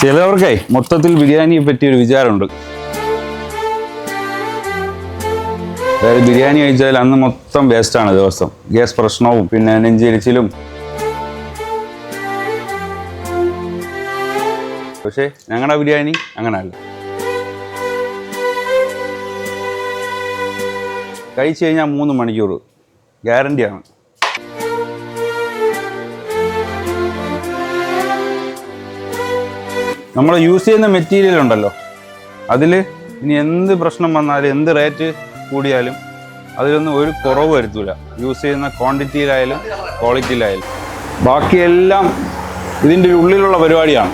ചിലവർക്കേ മൊത്തത്തിൽ ബിരിയാണിയെ പറ്റിയൊരു വിചാരമുണ്ട്. അതായത് ബിരിയാണി കഴിച്ചാൽ അന്ന് മൊത്തം വേസ്റ്റാണ് ദിവസം. ഗ്യാസ് പ്രശ്നവും പിന്നെ നെഞ്ചിരിച്ചിലും. പക്ഷേ ഞങ്ങളുടെ ബിരിയാണി അങ്ങനെയല്ല. കഴിച്ചു കഴിഞ്ഞാൽ 3 മണിക്കൂർ ഗ്യാരണ്ടിയാണ്. നമ്മൾ യൂസ് ചെയ്യുന്ന മെറ്റീരിയൽ ഉണ്ടല്ലോ, അതിൽ ഇനി എന്ത് പ്രശ്നം വന്നാലും എന്ത് റേറ്റ് കൂടിയാലും അതിലൊന്നും ഒരു കുറവ് വരുത്തില്ല. യൂസ് ചെയ്യുന്ന ക്വാണ്ടിറ്റിയിലായാലും ക്വാളിറ്റിയിലായാലും ബാക്കിയെല്ലാം ഇതിൻ്റെ ഉള്ളിലുള്ള പരിപാടിയാണ്.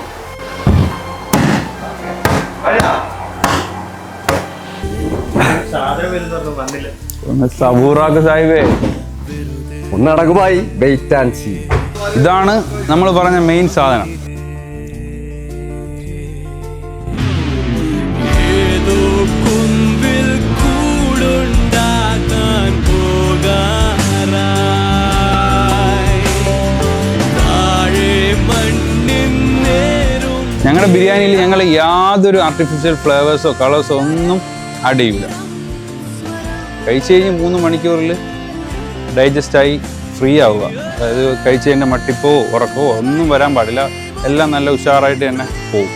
സബൂറാക്ക് സാഹിബേ ഒന്നടങ്ങുമായി വെയിറ്റ് ആൻഡ് സീ. ഇതാണ് നമ്മൾ പറഞ്ഞ മെയിൻ സാധനം. ഞങ്ങളുടെ ബിരിയാണിയിൽ ഞങ്ങൾ യാതൊരു ആർട്ടിഫിഷ്യൽ ഫ്ലേവേഴ്സോ കളേഴ്സോ ഒന്നും ആഡ് ചെയ്യില്ല. കഴിച്ചു കഴിഞ്ഞ് 3 മണിക്കൂറിൽ ഡൈജസ്റ്റായി ഫ്രീ ആവുക. അതായത് കഴിച്ചതിൻ്റെ മട്ടിപ്പോ ഉറക്കമോ ഒന്നും വരാൻ പാടില്ല. എല്ലാം നല്ല ഉഷാറായിട്ട് തന്നെ പോകും.